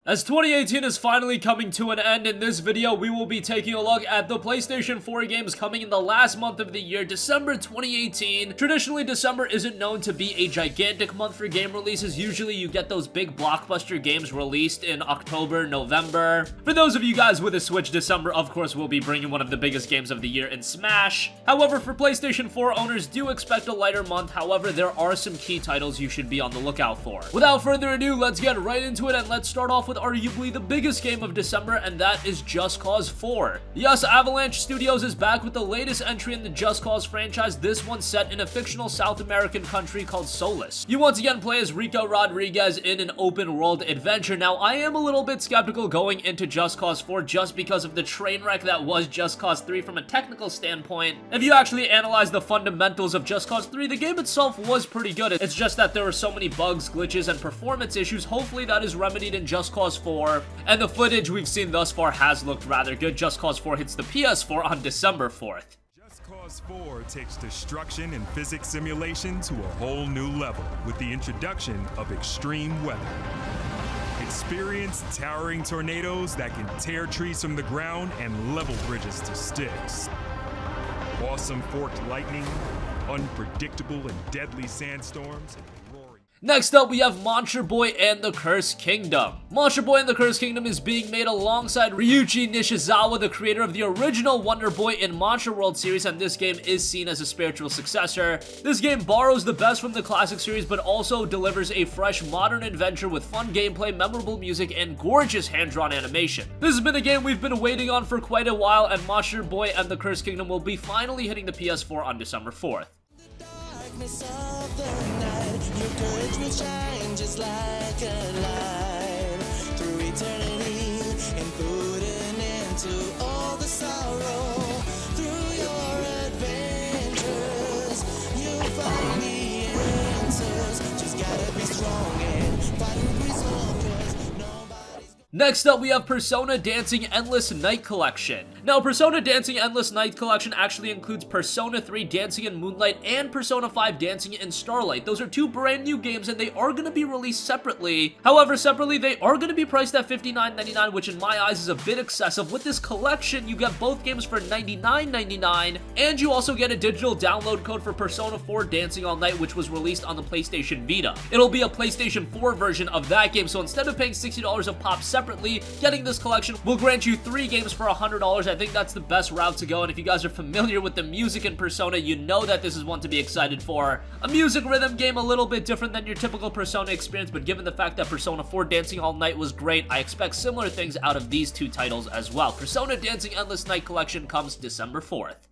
As 2018 is finally coming to an end, in this video we will be taking a look at the PlayStation 4 games coming in the last month of the year, December 2018. Traditionally, December isn't known to be a gigantic month for game releases. Usually you get those big blockbuster games released in October, November. For those of you guys with a Switch, December of course will be bringing one of the biggest games of the year in Smash. However, for PlayStation 4 owners, do expect a lighter month. However, there are some key titles you should be on the lookout for. Without further ado, let's get right into it, and let's start off with arguably the biggest game of December, and that is Just Cause 4. Yes, Avalanche Studios is back with the latest entry in the Just Cause franchise, this one set in a fictional South American country called Solis. You once again play as Rico Rodriguez in an open world adventure. Now, I am a little bit skeptical going into Just Cause 4 just because of the train wreck that was Just Cause 3 from a technical standpoint. If you actually analyze the fundamentals of Just Cause 3, the game itself was pretty good. It's just that there were so many bugs, glitches, and performance issues. Hopefully that is remedied in Just Cause 4. And the footage we've seen thus far has looked rather good. Just Cause 4 hits the PS4 on December 4th. Just Cause 4 takes destruction and physics simulation to a whole new level with the introduction of extreme weather. Experience towering tornadoes that can tear trees from the ground and level bridges to sticks. Awesome forked lightning, unpredictable and deadly sandstorms, and next up, we have Monster Boy and the Cursed Kingdom. Monster Boy and the Cursed Kingdom is being made alongside Ryuichi Nishizawa, the creator of the original Wonder Boy in Monster World series, and this game is seen as a spiritual successor. This game borrows the best from the classic series, but also delivers a fresh, modern adventure with fun gameplay, memorable music, and gorgeous hand-drawn animation. This has been a game we've been waiting on for quite a while, and Monster Boy and the Cursed Kingdom will be finally hitting the PS4 on December 4th. Of the night, your courage will shine just like a light through eternity and put an end to all the sorrow. Through your adventures, you'll find the answers. Just gotta be strong and fight with resolve, 'cause nobody's. Next up, we have Persona Dancing Endless Night Collection. Now, Persona Dancing Endless Night Collection actually includes Persona 3 Dancing in Moonlight and Persona 5 Dancing in Starlight. Those are two brand new games, and they are going to be released separately. However, separately, they are going to be priced at $59.99, which in my eyes is a bit excessive. With this collection, you get both games for $99.99, and you also get a digital download code for Persona 4 Dancing All Night, which was released on the PlayStation Vita. It'll be a PlayStation 4 version of that game, so instead of paying $60 a pop separately, getting this collection will grant you 3 games for $100. I think that's the best route to go, and if you guys are familiar with the music in Persona, you know that this is one to be excited for. A music rhythm game, a little bit different than your typical Persona experience, but given the fact that Persona 4 Dancing All Night was great, I expect similar things out of these two titles as well. Persona Dancing Endless Night Collection comes December 4th.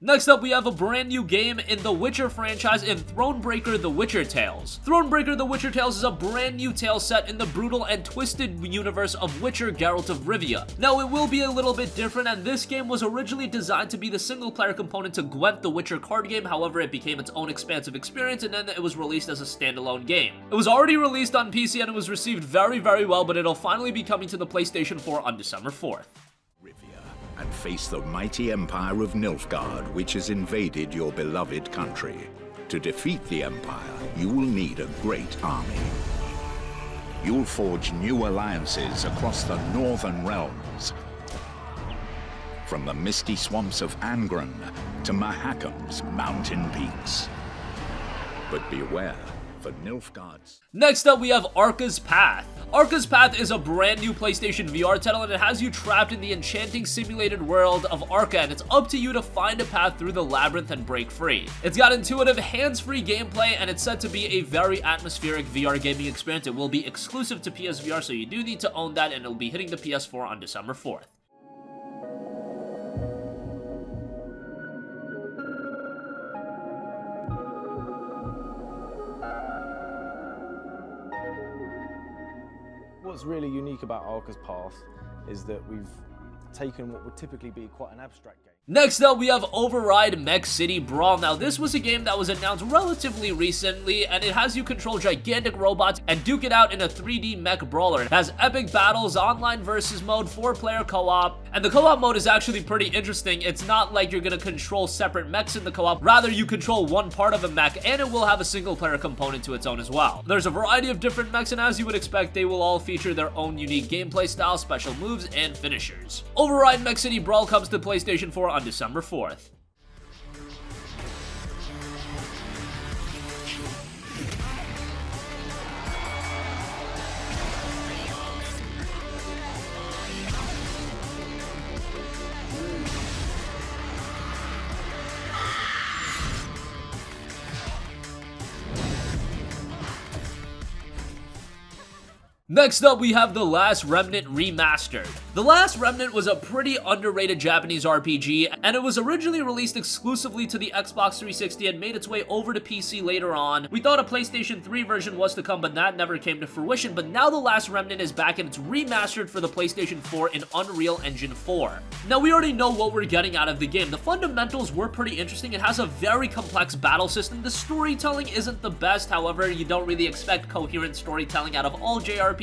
Next up, we have a brand new game in the Witcher franchise in Thronebreaker The Witcher Tales. Thronebreaker The Witcher Tales is a brand new tale set in the brutal and twisted universe of Witcher Geralt of Rivia. Now, it will be a little bit different, and this game was originally designed to be the single-player component to Gwent the Witcher card game. However, it became its own expansive experience, and then it was released as a standalone game. It was already released on PC, and it was received very, very well, but it'll finally be coming to the PlayStation 4 on December 4th. And face the mighty empire of Nilfgaard, which has invaded your beloved country. To defeat the empire, you will need a great army. You'll forge new alliances across the northern realms, from the misty swamps of Angren to Mahakam's mountain peaks. But beware, for Nilfgaard's. Next up, we have Arca's Path. Arca's Path is a brand new PlayStation VR title, and it has you trapped in the enchanting simulated world of Arca, and it's up to you to find a path through the labyrinth and break free. It's got intuitive, hands-free gameplay, and it's said to be a very atmospheric VR gaming experience. It will be exclusive to PSVR, so you do need to own that, and it'll be hitting the PS4 on December 4th. What's really unique about Arca's Path is that we've taken what would typically be quite an abstract game. Next up, we have Override Mech City Brawl. Now, this was a game that was announced relatively recently, and it has you control gigantic robots and duke it out in a 3D mech brawler. It has epic battles, online versus mode, 4-player co-op, and the co-op mode is actually pretty interesting. It's not like you're gonna control separate mechs in the co-op, rather you control one part of a mech, and it will have a single-player component to its own as well. There's a variety of different mechs, and as you would expect, they will all feature their own unique gameplay style, special moves, and finishers. Override Mech City Brawl comes to PlayStation 4 on December 4th. Next up, we have The Last Remnant Remastered. The Last Remnant was a pretty underrated Japanese RPG, and it was originally released exclusively to the Xbox 360 and made its way over to PC later on. We thought a PlayStation 3 version was to come, but that never came to fruition, but now The Last Remnant is back and it's remastered for the PlayStation 4 in Unreal Engine 4. Now, we already know what we're getting out of the game. The fundamentals were pretty interesting. It has a very complex battle system. The storytelling isn't the best, however, you don't really expect coherent storytelling out of all JRPGs.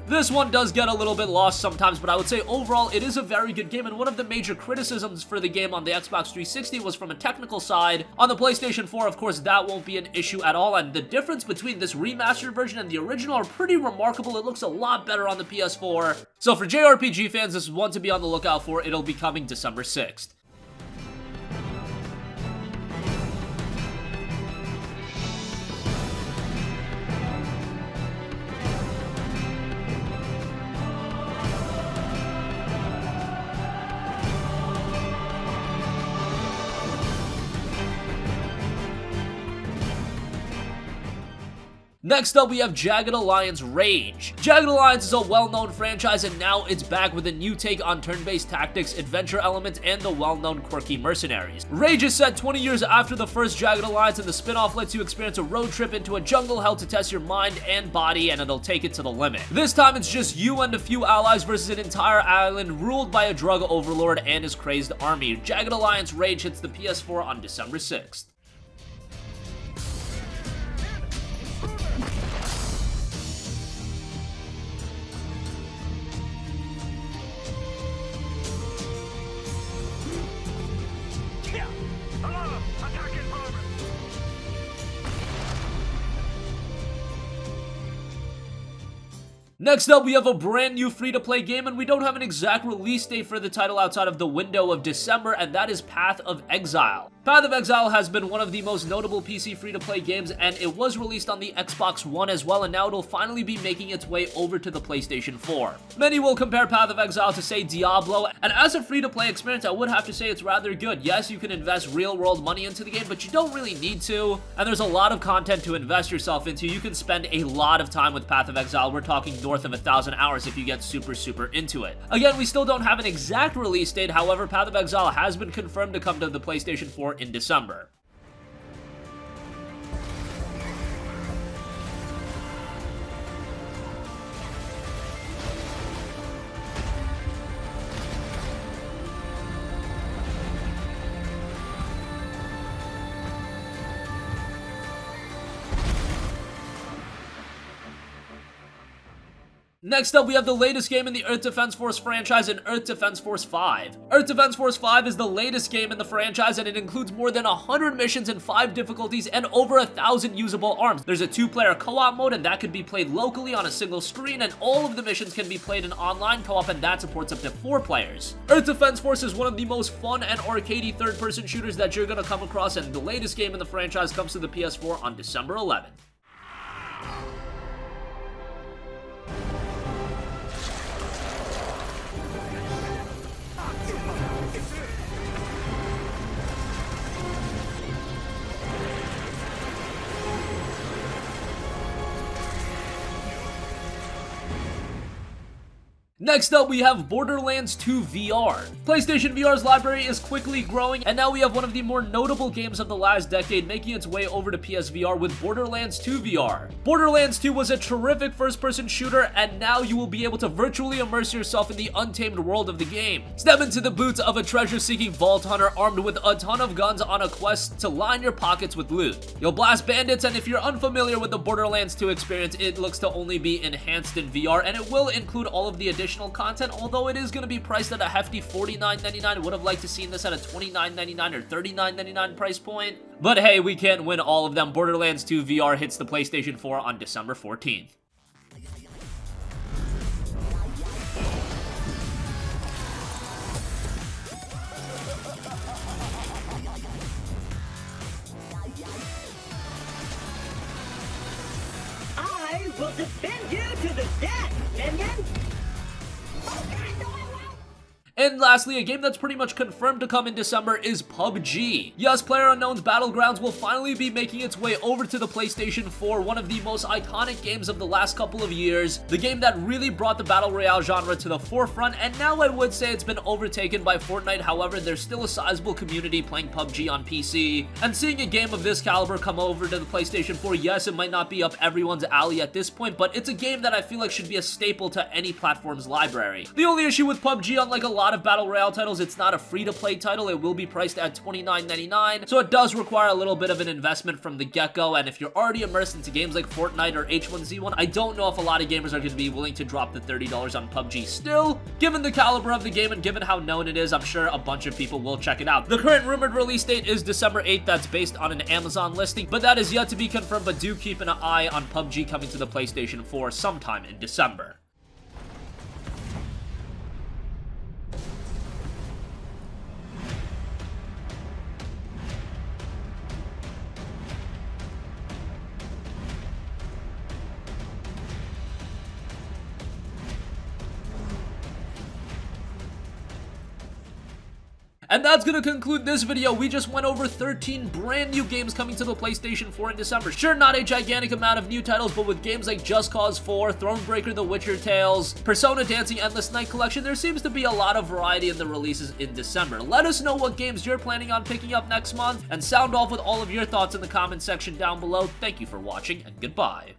This one does get a little bit lost sometimes, but I would say overall it is a very good game, and one of the major criticisms for the game on the Xbox 360 was from a technical side. On the PlayStation 4, of course, that won't be an issue at all, and the difference between this remastered version and the original are pretty remarkable. It looks a lot better on the PS4. So for JRPG fans, this is one to be on the lookout for. It'll be coming December 6th. Next up, we have Jagged Alliance Rage. Jagged Alliance is a well-known franchise, and now it's back with a new take on turn-based tactics, adventure elements, and the well-known quirky mercenaries. Rage is set 20 years after the first Jagged Alliance, and the spin-off lets you experience a road trip into a jungle hell to test your mind and body, and it'll take it to the limit. This time, it's just you and a few allies versus an entire island ruled by a drug overlord and his crazed army. Jagged Alliance Rage hits the PS4 on December 6th. Next up, we have a brand new free-to-play game, and we don't have an exact release date for the title outside of the window of December, and that is Path of Exile. Path of Exile has been one of the most notable PC free-to-play games, and it was released on the Xbox One as well, and now it'll finally be making its way over to the PlayStation 4. Many will compare Path of Exile to, say, Diablo, and as a free-to-play experience, I would have to say it's rather good. Yes, you can invest real-world money into the game, but you don't really need to, and there's a lot of content to invest yourself into. You can spend a lot of time with Path of Exile. We're talking north of 1,000 hours if you get super into it. Again, we still don't have an exact release date, however, Path of Exile has been confirmed to come to the PlayStation 4 in December. Next up, we have the latest game in the Earth Defense Force franchise in Earth Defense Force 5. Earth Defense Force 5 is the latest game in the franchise, and it includes more than 100 missions and 5 difficulties and over 1,000 usable arms. There's a 2-player co-op mode, and that can be played locally on a single screen, and all of the missions can be played in online co-op, and that supports up to 4 players. Earth Defense Force is one of the most fun and arcadey third-person shooters that you're gonna come across, and the latest game in the franchise comes to the PS4 on December 11th. Next up, we have Borderlands 2 VR. PlayStation VR's library is quickly growing, and now we have one of the more notable games of the last decade making its way over to PSVR with Borderlands 2 VR. Borderlands 2 was a terrific first-person shooter, and now you will be able to virtually immerse yourself in the untamed world of the game. Step into the boots of a treasure-seeking vault hunter armed with a ton of guns on a quest to line your pockets with loot. You'll blast bandits, and if you're unfamiliar with the Borderlands 2 experience, it looks to only be enhanced in VR, and it will include all of the additional content, although it is going to be priced at a hefty $49.99. Would have liked to seen this at a $29.99 or $39.99 price point. But hey, we can't win all of them. Borderlands 2 VR hits the PlayStation 4 on December 14th. I will defend you to the death, minion! And lastly, a game that's pretty much confirmed to come in December is PUBG. Yes, PlayerUnknown's Battlegrounds will finally be making its way over to the PlayStation 4, one of the most iconic games of the last couple of years, the game that really brought the Battle Royale genre to the forefront, and now I would say it's been overtaken by Fortnite. However, there's still a sizable community playing PUBG on PC, and seeing a game of this caliber come over to the PlayStation 4, yes, it might not be up everyone's alley at this point, but it's a game that I feel like should be a staple to any platform's library. The only issue with PUBG, unlike a lot of Battle Royale titles, it's not a free-to-play title. It will be priced at $29.99, so it does require a little bit of an investment from the get-go, and if you're already immersed into games like Fortnite or H1Z1, I don't know if a lot of gamers are going to be willing to drop the $30 on PUBG. Still, given the caliber of the game and given how known it is, I'm sure a bunch of people will check it out. The current rumored release date is December 8th. That's based on an Amazon listing, but that is yet to be confirmed, but do keep an eye on PUBG coming to the PlayStation 4 sometime in December. And that's gonna conclude this video. We just went over 13 brand new games coming to the PlayStation 4 in December. Sure, not a gigantic amount of new titles, but with games like Just Cause 4, Thronebreaker, The Witcher Tales, Persona Dancing Endless Night Collection, there seems to be a lot of variety in the releases in December. Let us know what games you're planning on picking up next month, and sound off with all of your thoughts in the comment section down below. Thank you for watching, and goodbye.